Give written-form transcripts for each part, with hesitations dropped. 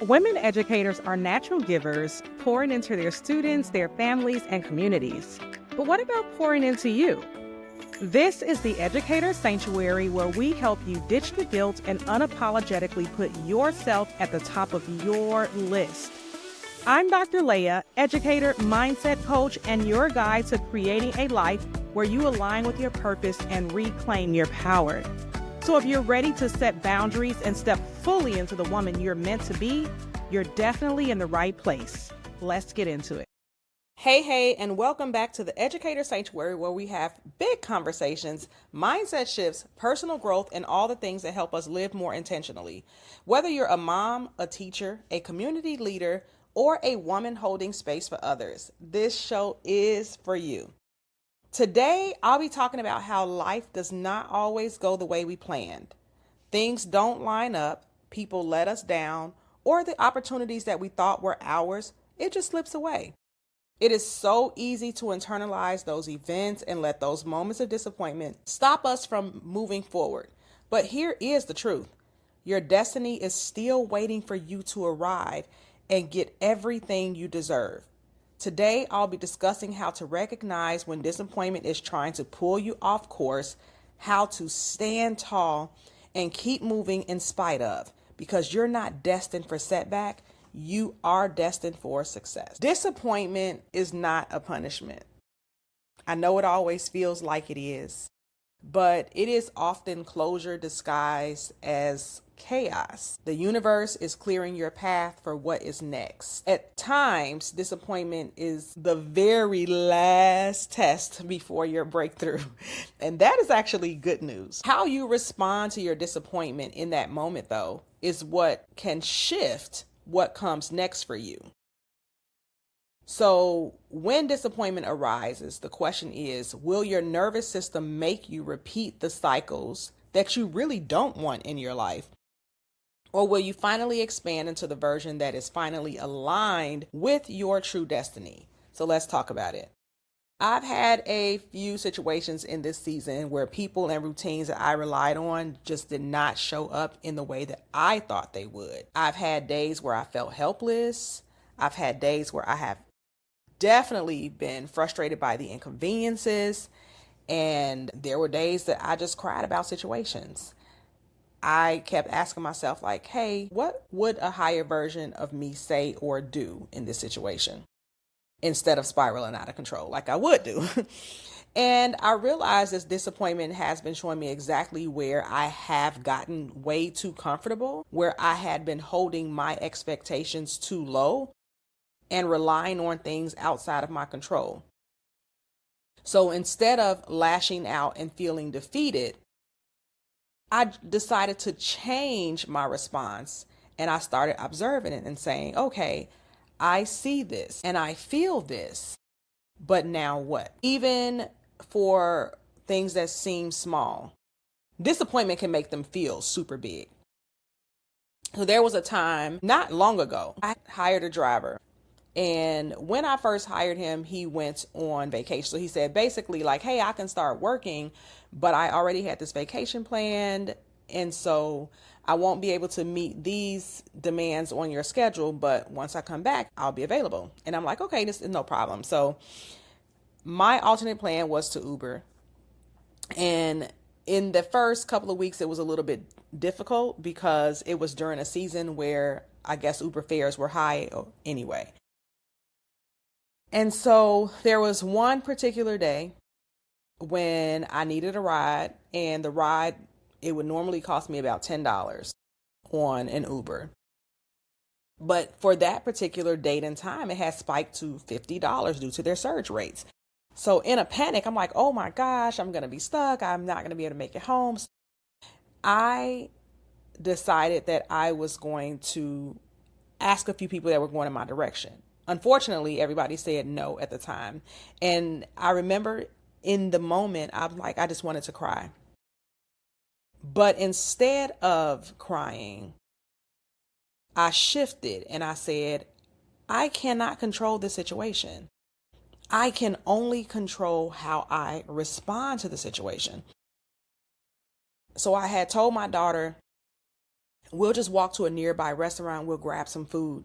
Women educators are natural givers, pouring into their students, their families, and communities. But what about pouring into you? This is the Educator Sanctuary, where we help you ditch the guilt and unapologetically put yourself at the top of your list. I'm Dr. Leah, educator, mindset coach, and your guide to creating a life where you align with your purpose and reclaim your power. So if you're ready to set boundaries and step fully into the woman you're meant to be, you're definitely in the right place. Let's get into it. Hey, and welcome back to the Educator Sanctuary, where we have big conversations, mindset shifts, personal growth, and all the things that help us live more intentionally. Whether you're a mom, a teacher, a community leader, or a woman holding space for others, this show is for you. Today, I'll be talking about how life does not always go the way we planned. Things don't line up, people let us down, or the opportunities that we thought were ours, it just slips away. It is so easy to internalize those events and let those moments of disappointment stop us from moving forward. But here is the truth. Your destiny is still waiting for you to arrive and get everything you deserve. Today, I'll be discussing how to recognize when disappointment is trying to pull you off course, how to stand tall and keep moving in spite of, because you're not destined for setback, you are destined for success. Disappointment is not a punishment. I know it always feels like it is, but it is often closure disguised as chaos. The universe is clearing your path for what is next. At times, disappointment is the very last test before your breakthrough. And that is actually good news. How you respond to your disappointment in that moment, though, is what can shift what comes next for you. So when disappointment arises, the question is, will your nervous system make you repeat the cycles that you really don't want in your life? Or will you finally expand into the version that is finally aligned with your true destiny? So let's talk about it. I've had a few situations in this season where people and routines that I relied on just did not show up in the way that I thought they would. I've had days where I felt helpless. I've had days where I have definitely been frustrated by the inconveniences. And there were days that I just cried about situations. I kept asking myself, like, hey, what would a higher version of me say or do in this situation? Instead of spiraling out of control like I would do. And I realized this disappointment has been showing me exactly where I have gotten way too comfortable, where I had been holding my expectations too low and relying on things outside of my control. So instead of lashing out and feeling defeated, I decided to change my response, and I started observing it and saying, okay, I see this and I feel this, but now what? Even for things that seem small, disappointment can make them feel super big. So there was a time not long ago, I hired a driver. And when I first hired him, he went on vacation. So he said basically like, hey, I can start working, but I already had this vacation planned. And so I won't be able to meet these demands on your schedule. But once I come back, I'll be available. And I'm like, okay, this is no problem. So my alternate plan was to Uber. And in the first couple of weeks, it was a little bit difficult because it was during a season where I guess Uber fares were high anyway. And so there was one particular day when I needed a ride, and the ride, it would normally cost me about $10 on an Uber. But for that particular date and time, it had spiked to $50 due to their surge rates. So in a panic, I'm like, oh my gosh, I'm going to be stuck. I'm not going to be able to make it home. I decided that I was going to ask a few people that were going in my direction. Unfortunately, everybody said no at the time. And I remember in the moment, I'm like, I just wanted to cry. But instead of crying, I shifted and I said, I cannot control the situation. I can only control how I respond to the situation. So I had told my daughter, We'll just walk to a nearby restaurant, we'll grab some food.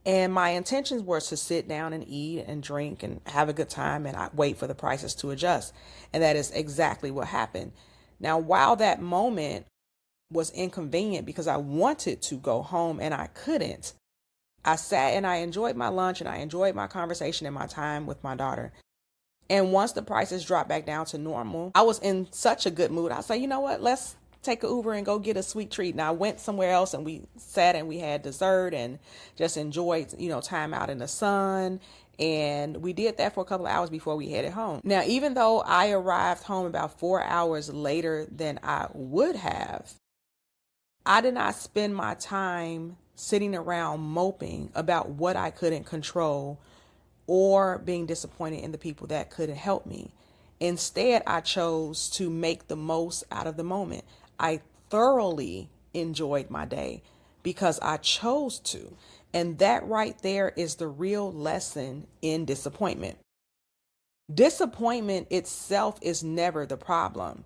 And my intentions were to sit down and eat and drink and have a good time, and I wait for the prices to adjust. And that is exactly what happened. Now, while that moment was inconvenient because I wanted to go home and I couldn't, I sat and I enjoyed my lunch and I enjoyed my conversation and my time with my daughter. And once the prices dropped back down to normal, I was in such a good mood. I said, you know what, let's take an Uber and go get a sweet treat. And I went somewhere else and we sat and we had dessert and just enjoyed, time out in the sun. And we did that for a couple of hours before we headed home. Now, even though I arrived home about 4 hours later than I would have, I did not spend my time sitting around moping about what I couldn't control or being disappointed in the people that couldn't help me. Instead, I chose to make the most out of the moment. I thoroughly enjoyed my day because I chose to. And that right there is the real lesson in disappointment. Disappointment itself is never the problem.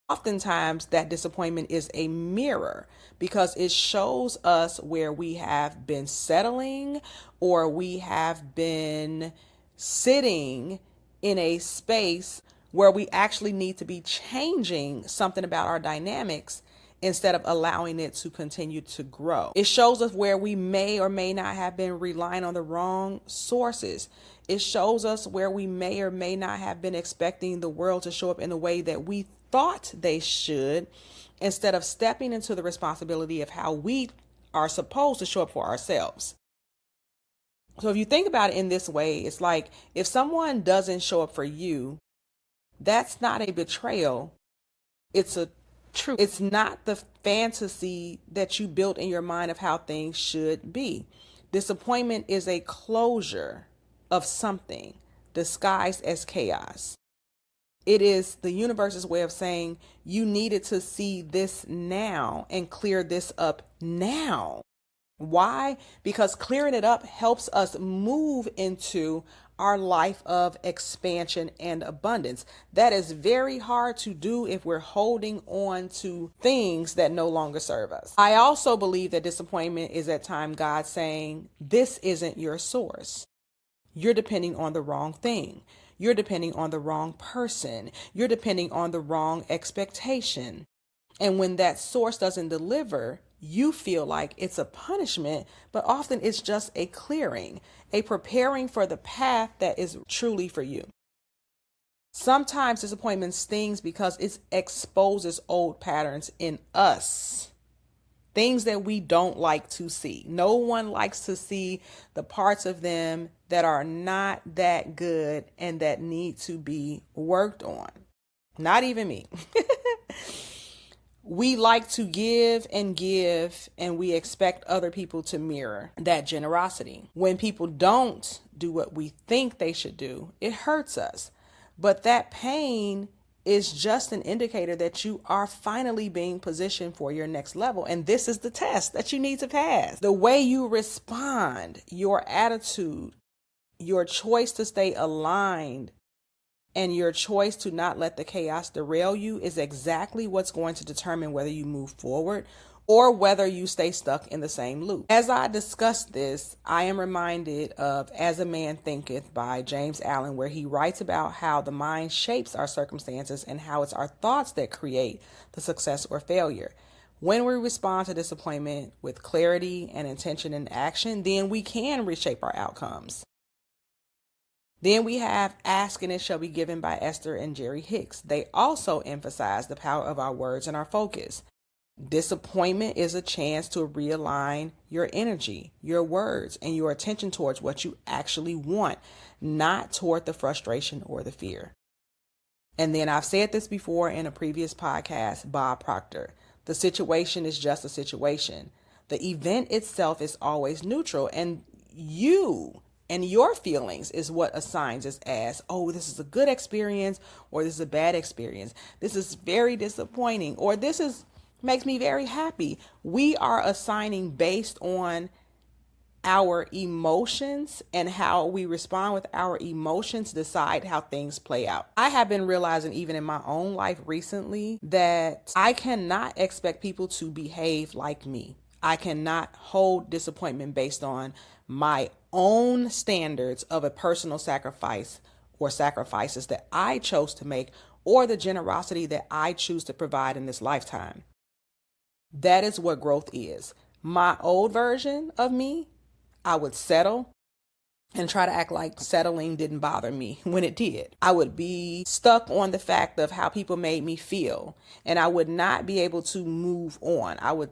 Oftentimes, that disappointment is a mirror because it shows us where we have been settling or we have been sitting in a space where we actually need to be changing something about our dynamics instead of allowing it to continue to grow. It shows us where we may or may not have been relying on the wrong sources. It shows us where we may or may not have been expecting the world to show up in the way that we thought they should, instead of stepping into the responsibility of how we are supposed to show up for ourselves. So if you think about it in this way, it's like if someone doesn't show up for you, that's not a betrayal. It's a truth. It's not the fantasy that you built in your mind of how things should be. Disappointment is a closure of something disguised as chaos. It is the universe's way of saying you needed to see this now and clear this up now. Why? Because clearing it up helps us move into our life of expansion and abundance. That is very hard to do if we're holding on to things that no longer serve us. I also believe that disappointment is at times God saying, this isn't your source. You're depending on the wrong thing. You're depending on the wrong person. You're depending on the wrong expectation. And when that source doesn't deliver, you feel like it's a punishment, but often it's just a clearing, a preparing for the path that is truly for you. Sometimes disappointment stings because it exposes old patterns in us. Things that we don't like to see. No one likes to see the parts of them that are not that good and that need to be worked on. Not even me. We like to give, and we expect other people to mirror that generosity. When people don't do what we think they should do, it hurts us. But that pain is just an indicator that you are finally being positioned for your next level. And this is the test that you need to pass. The way you respond, your attitude, your choice to stay aligned, and your choice to not let the chaos derail you is exactly what's going to determine whether you move forward or whether you stay stuck in the same loop. As I discuss this, I am reminded of As a Man Thinketh by James Allen, where he writes about how the mind shapes our circumstances and how it's our thoughts that create the success or failure. When we respond to disappointment with clarity and intention and action, then we can reshape our outcomes. Then we have Ask and It Shall Be Given by Esther and Jerry Hicks. They also emphasize the power of our words and our focus. Disappointment is a chance to realign your energy, your words, and your attention towards what you actually want, not toward the frustration or the fear. And then I've said this before in a previous podcast, Bob Proctor. The situation is just a situation. The event itself is always neutral, and you and your feelings is what assigns us as, oh, this is a good experience, or this is a bad experience. This is very disappointing, or this makes me very happy. We are assigning based on our emotions and how we respond with our emotions decide how things play out. I have been realizing even in my own life recently that I cannot expect people to behave like me. I cannot hold disappointment based on my own standards of a personal sacrifice or sacrifices that I chose to make or the generosity that I choose to provide in this lifetime. That is what growth is. My old version of me, I would settle and try to act like settling didn't bother me when it did. I would be stuck on the fact of how people made me feel, and I would not be able to move on. I would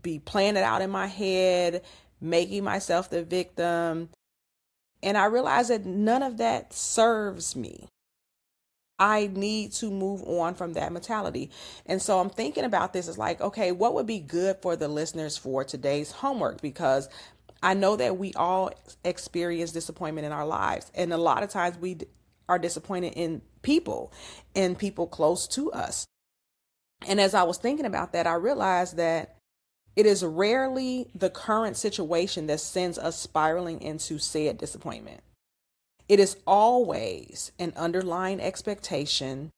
be playing it out in my head, making myself the victim. And I realized that none of that serves me. I need to move on from that mentality. And so I'm thinking about this as like, okay, what would be good for the listeners for today's homework? Because I know that we all experience disappointment in our lives. And a lot of times we are disappointed in people and people close to us. And as I was thinking about that, I realized that it is rarely the current situation that sends us spiraling into said disappointment. It is always an underlying expectation,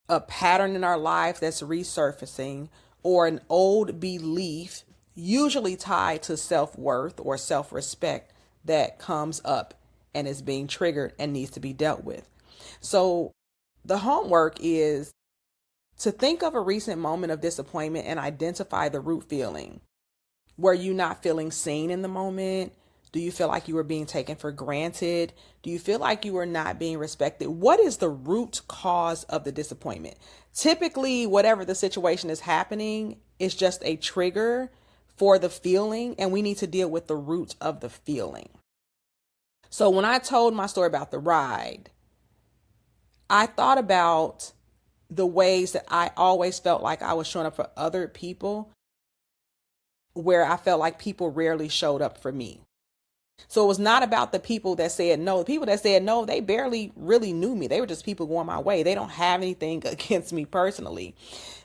a pattern in our life that's resurfacing, or an old belief, usually tied to self-worth or self-respect, that comes up and is being triggered and needs to be dealt with. So the homework is to think of a recent moment of disappointment and identify the root feeling. Were you not feeling seen in the moment? Do you feel like you were being taken for granted? Do you feel like you were not being respected? What is the root cause of the disappointment? Typically, whatever the situation is happening is just a trigger for the feeling, and we need to deal with the root of the feeling. So when I told my story about the ride, I thought about the ways that I always felt like I was showing up for other people, where I felt like people rarely showed up for me. So it was not about the people that said no. The people that said no, they barely really knew me. They were just people going my way. They don't have anything against me personally.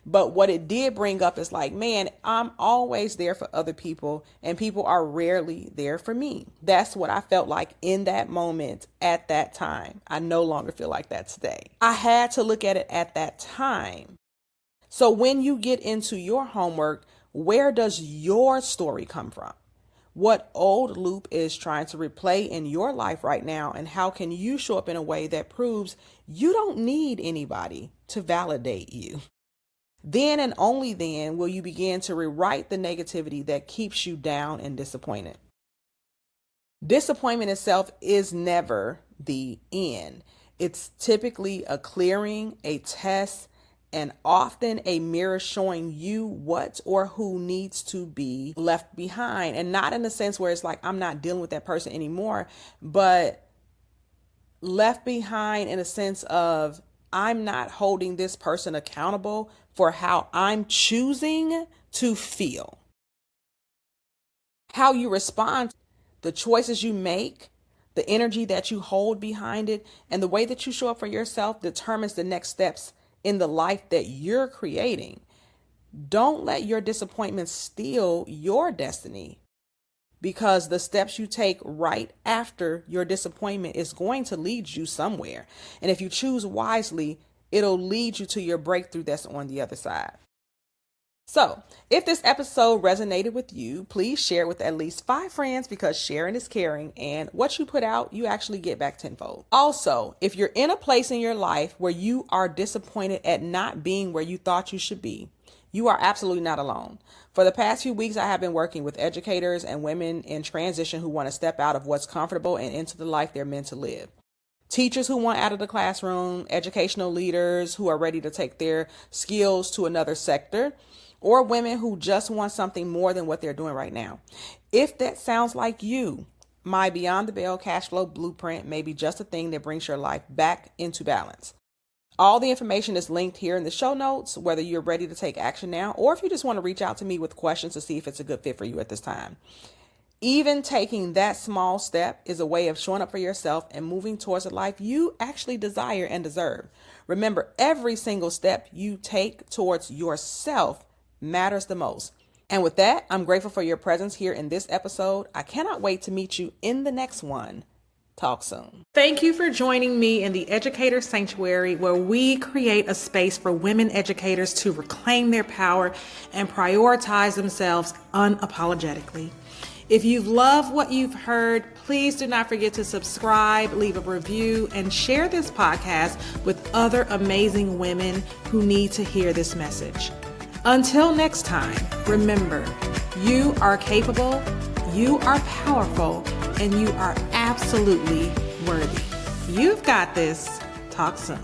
But what it did bring up is like, man, I'm always there for other people and people are rarely there for me. That's what I felt like in that moment at that time. I no longer feel like that today. I had to look at it at that time. So when you get into your homework, where does your story come from? What old loop is trying to replay in your life right now? And how can you show up in a way that proves you don't need anybody to validate you? Then and only then will you begin to rewrite the negativity that keeps you down and disappointed. Disappointment itself is never the end. It's typically a clearing, a test, and often a mirror showing you what or who needs to be left behind. And not in the sense where it's like, I'm not dealing with that person anymore, but left behind in a sense of, I'm not holding this person accountable for how I'm choosing to feel. How you respond, the choices you make, the energy that you hold behind it, and the way that you show up for yourself determines the next steps in the life that you're creating. Don't let your disappointment steal your destiny, because the steps you take right after your disappointment is going to lead you somewhere. And if you choose wisely, it'll lead you to your breakthrough that's on the other side. So if this episode resonated with you, please share it with at least 5 friends, because sharing is caring, and what you put out, you actually get back tenfold. Also, if you're in a place in your life where you are disappointed at not being where you thought you should be, you are absolutely not alone. For the past few weeks, I have been working with educators and women in transition who want to step out of what's comfortable and into the life they're meant to live. Teachers who want out of the classroom, educational leaders who are ready to take their skills to another sector, or women who just want something more than what they're doing right now. If that sounds like you, my Beyond the Bell cash flow blueprint may be just a thing that brings your life back into balance. All the information is linked here in the show notes, whether you're ready to take action now, or if you just want to reach out to me with questions to see if it's a good fit for you at this time. Even taking that small step is a way of showing up for yourself and moving towards a life you actually desire and deserve. Remember, every single step you take towards yourself matters the most. And with that, I'm grateful for your presence here in this episode. I cannot wait to meet you in the next one. Talk soon. Thank you for joining me in the Educator Sanctuary, where we create a space for women educators to reclaim their power and prioritize themselves unapologetically. If you've loved what you've heard, please do not forget to subscribe, leave a review, and share this podcast with other amazing women who need to hear this message. Until next time, remember, you are capable, you are powerful, and you are absolutely worthy. You've got this. Talk soon.